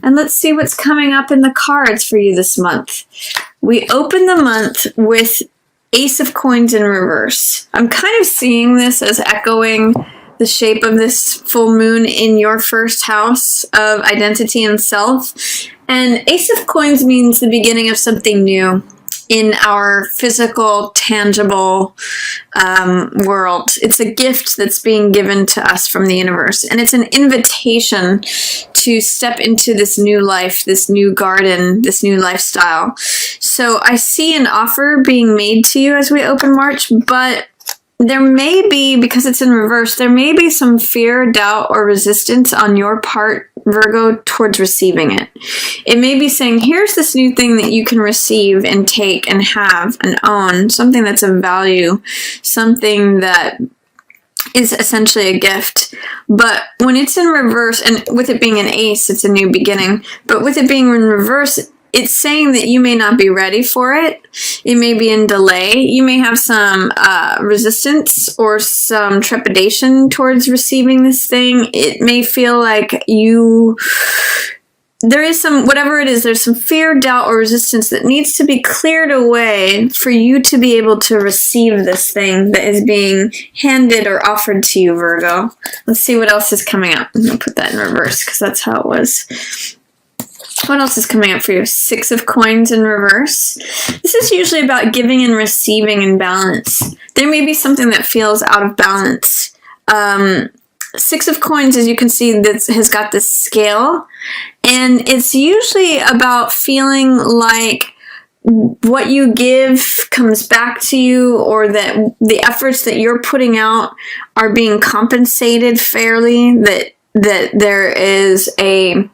And let's see what's coming up in the cards for you this month. We open the month with Ace of Coins in reverse. I'm kind of seeing this as echoing the shape of this full moon in your first house of identity and self. And Ace of Coins means the beginning of something new in our physical, tangible world. It's a gift that's being given to us from the universe. And it's an invitation to step into this new life, this new garden, this new lifestyle. So I see an offer being made to you as we open March, but there may be, because it's in reverse, there may be some fear, doubt, or resistance on your part, Virgo, towards receiving it. It may be saying, here's this new thing that you can receive and take and have and own, something that's of value, something that is essentially a gift. But when it's in reverse, and with it being an ace, it's a new beginning, but with it being in reverse, it's saying that you may not be ready for it. It may be in delay. You may have some resistance or some trepidation towards receiving this thing. It may feel like there is some, whatever it is, there's some fear, doubt, or resistance that needs to be cleared away for you to be able to receive this thing that is being handed or offered to you, Virgo. Let's see what else is coming up. I'm going to put that in reverse because that's how it was. What else is coming up for you? Six of Coins in reverse. This is usually about giving and receiving in balance. There may be something that feels out of balance. Six of Coins, as you can see, this has got this scale. And it's usually about feeling like what you give comes back to you, or that the efforts that you're putting out are being compensated fairly, that there is a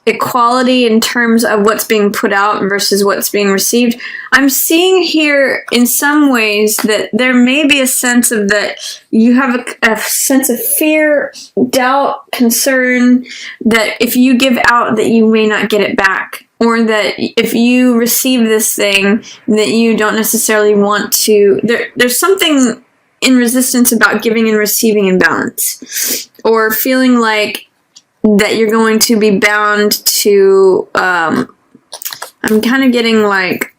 equality in terms of what's being put out versus what's being received. I'm seeing here in some ways that there may be a sense of that you have a sense of fear, doubt, concern that if you give out that you may not get it back, or that if you receive this thing that you don't necessarily want to. There's something in resistance about giving and receiving in balance, or feeling like that you're going to be bound to, I'm kind of getting like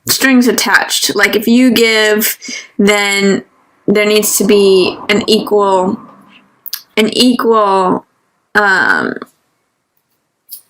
strings attached. Like if you give, then there needs to be an equal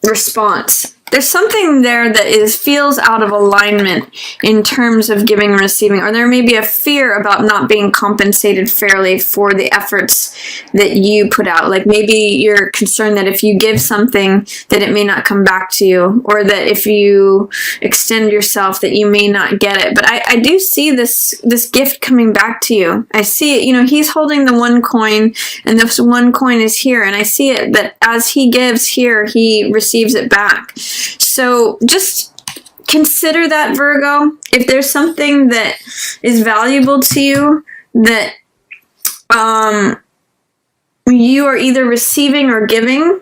response. There's something there that feels out of alignment in terms of giving and receiving, or there may be a fear about not being compensated fairly for the efforts that you put out. Like maybe you're concerned that if you give something that it may not come back to you, or that if you extend yourself that you may not get it. But I do see this gift coming back to you. I see it, he's holding the one coin, and this one coin is here, and I see it that as he gives here, he receives it back. So just consider that, Virgo. If there's something that is valuable to you that you are either receiving or giving,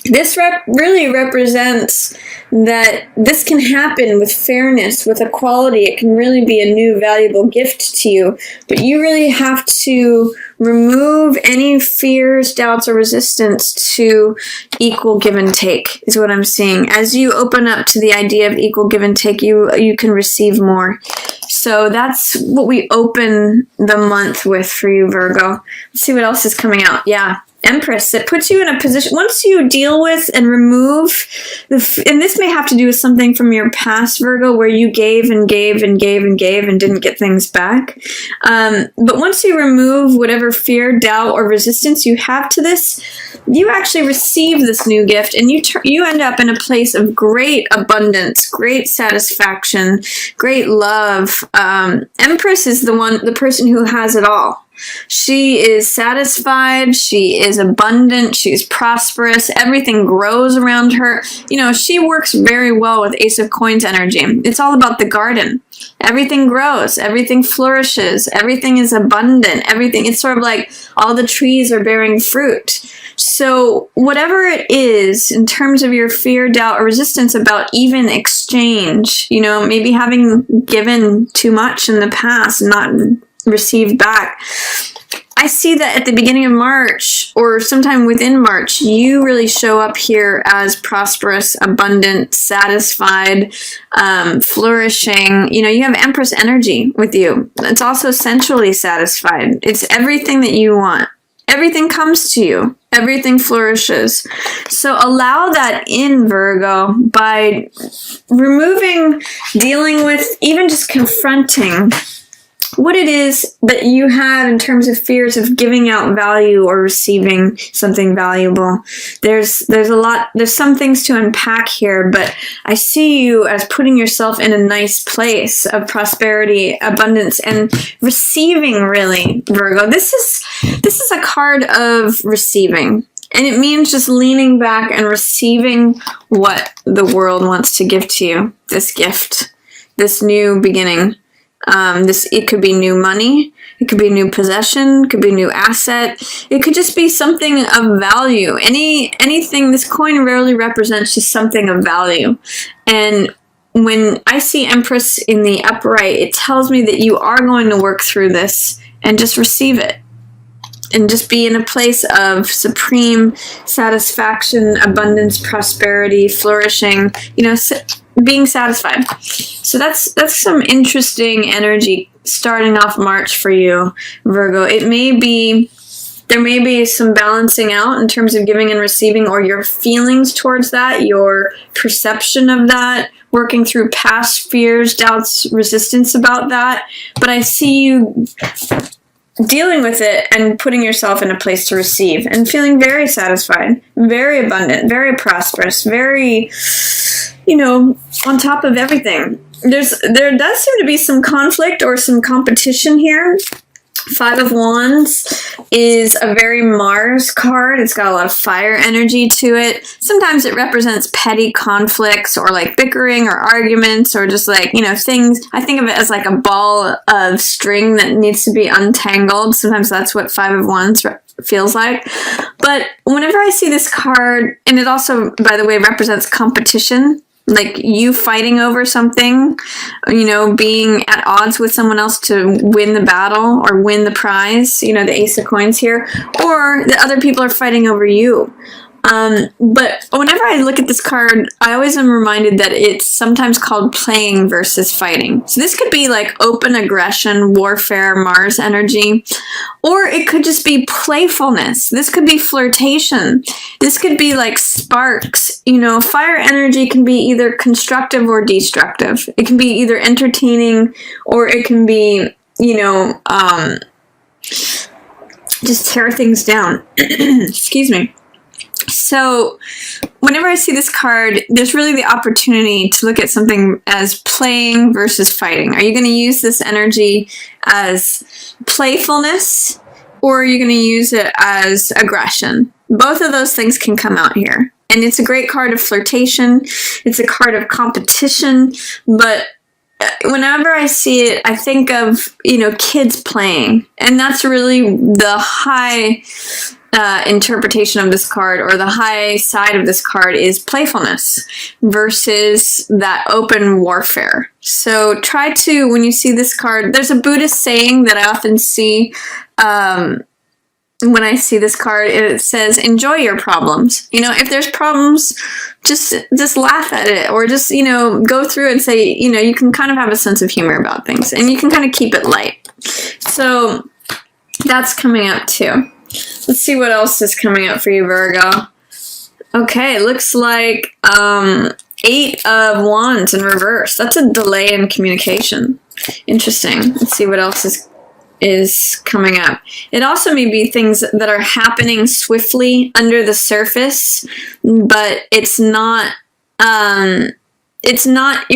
this really represents that this can happen with fairness, with equality. It can really be a new valuable gift to you. But you really have to remove any fears, doubts, or resistance to equal give and take, is what I'm seeing. As you open up to the idea of equal give and take, you can receive more. So that's what we open the month with for you, Virgo. Let's see what else is coming out. Yeah. Empress. It puts you in a position, once you deal with and remove, and this may have to do with something from your past, Virgo, where you gave and gave and gave and gave and didn't get things back. But once you remove whatever fear, doubt, or resistance you have to this, you actually receive this new gift, and you end up in a place of great abundance, great satisfaction, great love. Empress is the person who has it all. She is satisfied, she is abundant, she's prosperous, everything grows around her. She works very well with Ace of Coins energy. It's all about the garden. Everything grows, everything flourishes, everything is abundant, it's sort of like all the trees are bearing fruit. So whatever it is in terms of your fear, doubt, or resistance about even exchange, maybe having given too much in the past and not received back, I see that at the beginning of March or sometime within March, you really show up here as prosperous, abundant, satisfied, flourishing. You know, you have Empress energy with you. It's also sensually satisfied. It's everything that you want. Everything comes to you. Everything flourishes. So allow that in, Virgo, by removing, dealing with, even just confronting what it is that you have in terms of fears of giving out value or receiving something valuable. There's some things to unpack here, but I see you as putting yourself in a nice place of prosperity, abundance, and receiving, really, Virgo. This is a card of receiving. And it means just leaning back and receiving what the world wants to give to you. This gift, this new beginning. It could be new money, it could be a new possession, it could be a new asset, it could just be something of value. Anything, this coin rarely represents just something of value. And when I see Empress in the upright, it tells me that you are going to work through this and just receive it. And just be in a place of supreme satisfaction, abundance, prosperity, flourishing, being satisfied. So that's some interesting energy starting off March for you, Virgo. There may be some balancing out in terms of giving and receiving, or your feelings towards that, your perception of that, working through past fears, doubts, resistance about that. But I see you dealing with it and putting yourself in a place to receive and feeling very satisfied, very abundant, very prosperous, very, on top of everything. There does seem to be some conflict or some competition here. Five of Wands is a very Mars card. It's got a lot of fire energy to it. Sometimes it represents petty conflicts or like bickering or arguments or just like, things. I think of it as like a ball of string that needs to be untangled. Sometimes that's what Five of Wands feels like. But whenever I see this card, and it also, by the way, represents competition, like you fighting over something, being at odds with someone else to win the battle or win the prize, the Ace of Coins here, or the other people are fighting over you. But whenever I look at this card, I always am reminded that it's sometimes called playing versus fighting. So this could be like open aggression, warfare, Mars energy, or it could just be playfulness. This could be flirtation. This could be like sparks. Fire energy can be either constructive or destructive. It can be either entertaining or it can be, just tear things down. Excuse me. So whenever I see this card, there's really the opportunity to look at something as playing versus fighting. Are you going to use this energy as playfulness, or are you going to use it as aggression? Both of those things can come out here. And it's a great card of flirtation. It's a card of competition. But whenever I see it, I think of, kids playing. And that's really the high interpretation of this card, or the high side of this card, is playfulness versus that open warfare. So try to, when you see this card, there's a Buddhist saying that I often see when I see this card. It says, enjoy your problems. If there's problems, just laugh at it, or just, go through and say, you can kind of have a sense of humor about things, and you can kind of keep it light. So that's coming up too. Let's see what else is coming up for you, Virgo. Okay, looks like 8 of Wands in reverse. That's a delay in communication. Interesting. Let's see what else is coming up. It also may be things that are happening swiftly under the surface, but it's not, you're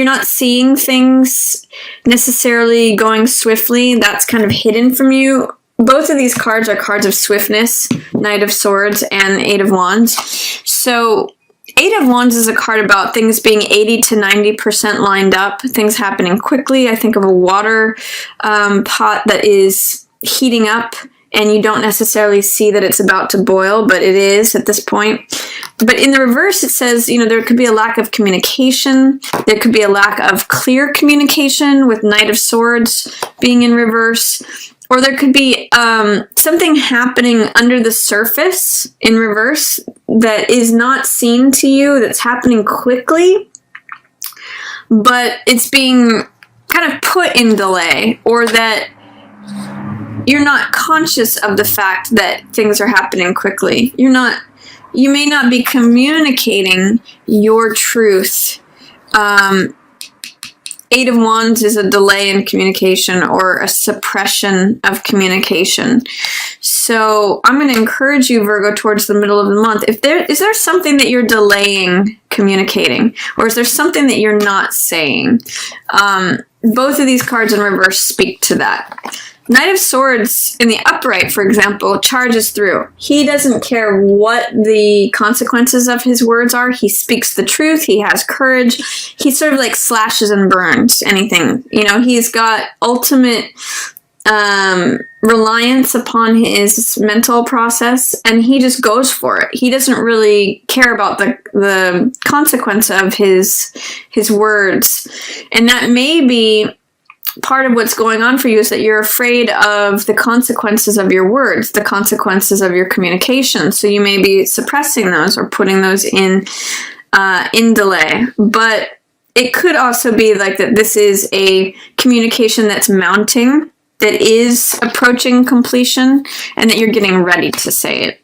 not seeing things necessarily going swiftly. That's kind of hidden from you. Both of these cards are cards of swiftness, Knight of Swords and 8 of Wands. So 8 of Wands is a card about things being 80 to 90% lined up, things happening quickly. I think of a water pot that is heating up, and you don't necessarily see that it's about to boil, but it is at this point. But in the reverse, it says, there could be a lack of communication. There could be a lack of clear communication with Knight of Swords being in reverse. or there could be something happening under the surface in reverse that is not seen to you, that's happening quickly, but it's being kind of put in delay, or that you're not conscious of the fact that things are happening quickly. You may not be communicating your truth. Eight of Wands is a delay in communication or a suppression of communication. So I'm going to encourage you, Virgo, towards the middle of the month. Is there something that you're delaying communicating, or is there something that you're not saying? Both of these cards in reverse speak to that. Knight of Swords in the upright, for example, charges through. He doesn't care what the consequences of his words are. He speaks the truth. He has courage. He sort of like slashes and burns anything. He's got ultimate reliance upon his mental process, and he just goes for it. He doesn't really care about the consequence of his words. And that may be part of what's going on for you, is that you're afraid of the consequences of your words, the consequences of your communication. So you may be suppressing those or putting those in delay. But it could also be like that this is a communication that's mounting, that is approaching completion, and that you're getting ready to say it.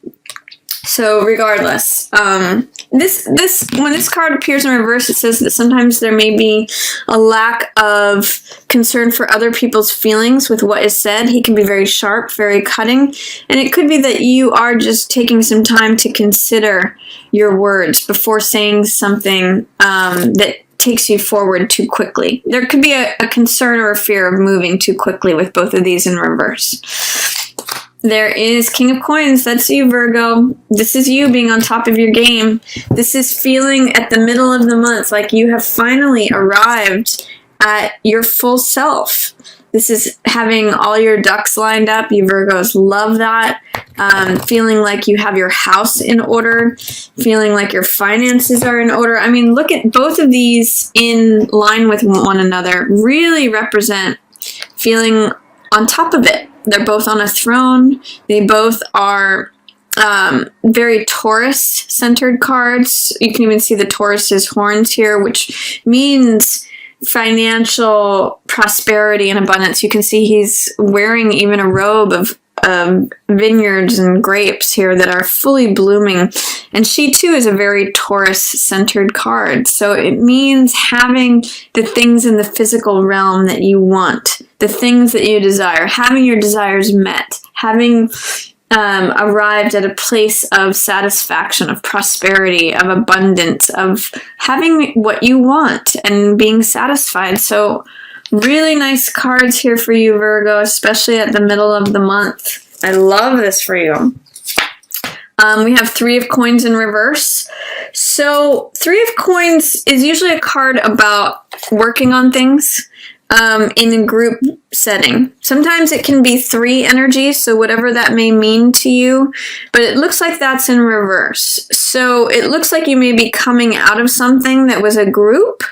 So regardless, when this card appears in reverse, it says that sometimes there may be a lack of concern for other people's feelings with what is said. He can be very sharp, very cutting, and it could be that you are just taking some time to consider your words before saying something that takes you forward too quickly. There could be a concern or a fear of moving too quickly with both of these in reverse. There is King of Coins. That's you, Virgo. This is you being on top of your game. This is feeling at the middle of the month like you have finally arrived at your full self. This is having all your ducks lined up. You Virgos love that. Feeling like you have your house in order. Feeling like your finances are in order. I mean, look at both of these in line with one another. Really represent feeling on top of it. They're both on a throne. They both are very Taurus-centered cards. You can even see the Taurus's horns here, which means financial prosperity and abundance. You can see he's wearing even a robe of vineyards and grapes here that are fully blooming. And she too is a very Taurus-centered card. So it means having the things in the physical realm that you want, the things that you desire, having your desires met, having arrived at a place of satisfaction, of prosperity, of abundance, of having what you want and being satisfied. So really nice cards here for you, Virgo, especially at the middle of the month. I love this for you. We have Three of Coins in reverse. So Three of Coins is usually a card about working on things in a group setting. Sometimes it can be three energies, so whatever that may mean to you, but it looks like that's in reverse. So it looks like you may be coming out of something that was a group.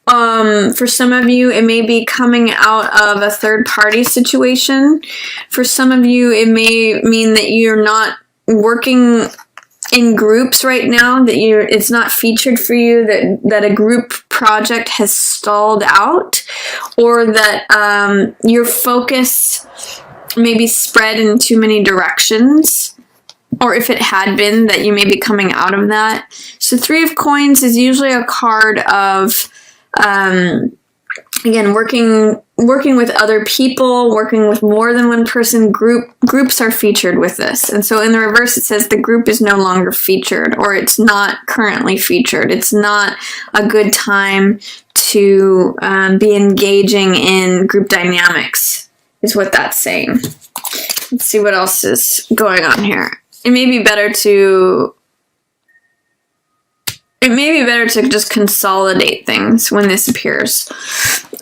For some of you, it may be coming out of a third-party situation. For some of you, it may mean that you're not working in groups right now, that it's not featured for you, that a group project has stalled out, or that your focus may be spread in too many directions, or if it had been, that you may be coming out of that. So Three of Coins is usually a card of again, working with other people, working with more than one person. Groups are featured with this. And so in the reverse, it says the group is no longer featured, or it's not currently featured. It's not a good time to be engaging in group dynamics, is what that's saying. Let's see what else is going on here. It may be better to just consolidate things when this appears.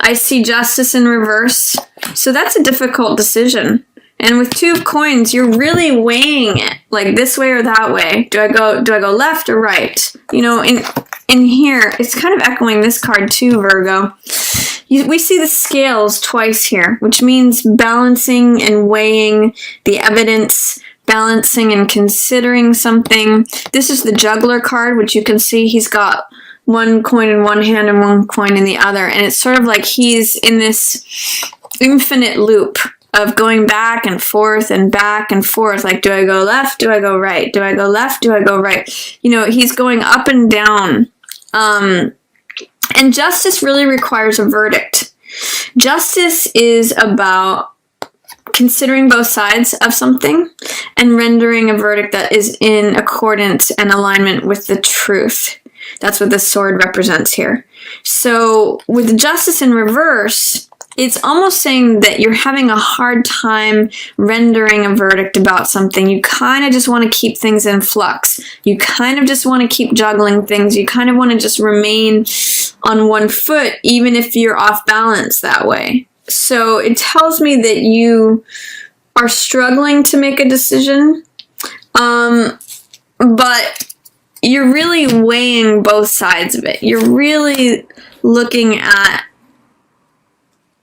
I see Justice in reverse. So that's a difficult decision. And with Two of Coins, you're really weighing it, like this way or that way. Do I go left or right? You know, in here, it's kind of echoing this card too, Virgo. we see the scales twice here, which means balancing and weighing the evidence, balancing and considering something. This is the juggler card, which you can see he's got one coin in one hand and one coin in the other. And it's sort of like he's in this infinite loop of going back and forth and back and forth. Like, do I go left? Do I go right? Do I go left? Do I go right? You know, he's going up and down. And justice really requires a verdict. Justice is about considering both sides of something and rendering a verdict that is in accordance and alignment with the truth. That's what the sword represents here. So with justice in reverse, it's almost saying that you're having a hard time rendering a verdict about something. You kind of just want to keep things in flux. You kind of just want to keep juggling things. You kind of want to just remain on one foot, even if you're off balance that way. So it tells me that you are struggling to make a decision, but you're really weighing both sides of it. You're really looking at,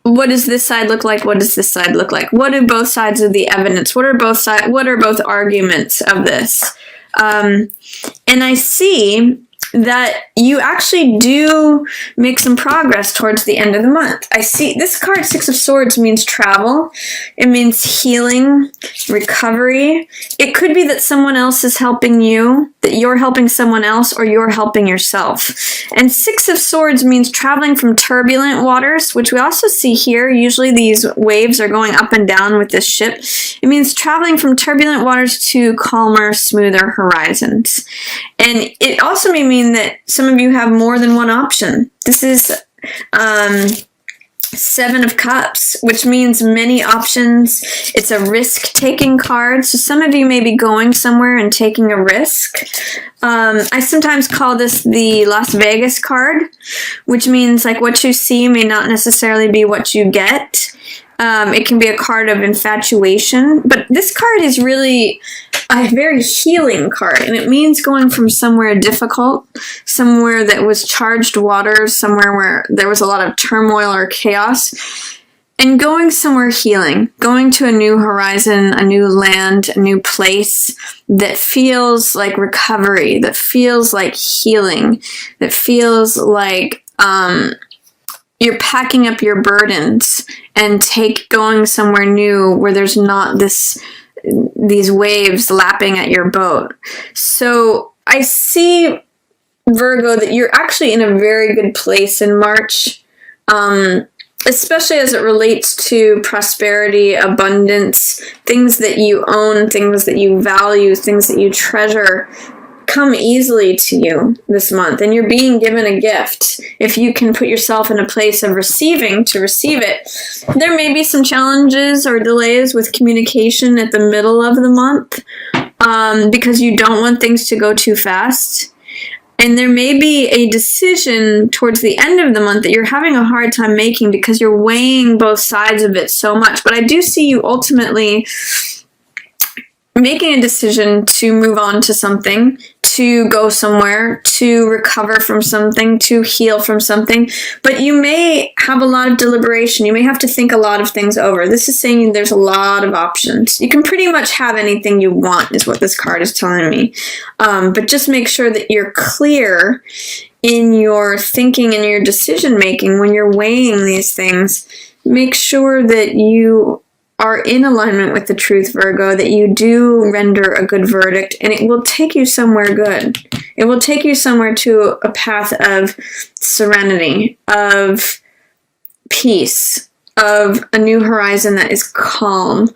what does this side look like? What does this side look like? What are both sides of the evidence? What are both arguments of this? And I see that you actually do make some progress towards the end of the month. I see this card, Six of Swords, means travel. It means healing, recovery. It could be that someone else is helping you, that you're helping someone else, or you're helping yourself. And Six of Swords means traveling from turbulent waters, which we also see here. Usually these waves are going up and down with this ship. It means traveling from turbulent waters to calmer, smoother horizons. And it also may mean that some of you have more than one option. This is Seven of Cups, which means many options. It's a risk-taking card. So some of you may be going somewhere and taking a risk. I sometimes call this the Las Vegas card, which means like what you see may not necessarily be what you get. It can be a card of infatuation, but this card is really a very healing card, and it means going from somewhere difficult, somewhere that was charged waters, somewhere where there was a lot of turmoil or chaos, and going somewhere healing, going to a new horizon, a new land, a new place that feels like recovery, that feels like healing, that feels like you're packing up your burdens and going somewhere new where there's not these waves lapping at your boat. So I see, Virgo, that you're actually in a very good place in March, especially as it relates to prosperity, abundance, things that you own, things that you value, things that you treasure come easily to you this month, and you're being given a gift. If you can put yourself in a place of receiving to receive it, there may be some challenges or delays with communication at the middle of the month because you don't want things to go too fast. And there may be a decision towards the end of the month that you're having a hard time making because you're weighing both sides of it so much. But I do see you ultimately making a decision to move on to something, to go somewhere, to recover from something, to heal from something. But you may have a lot of deliberation. You may have to think a lot of things over. This is saying there's a lot of options. You can pretty much have anything you want, is what this card is telling me. But just make sure that you're clear in your thinking and your decision making when you're weighing these things. Make sure that you are in alignment with the truth, Virgo, that you do render a good verdict, and it will take you somewhere good. It will take you somewhere to a path of serenity, of peace, of a new horizon that is calm.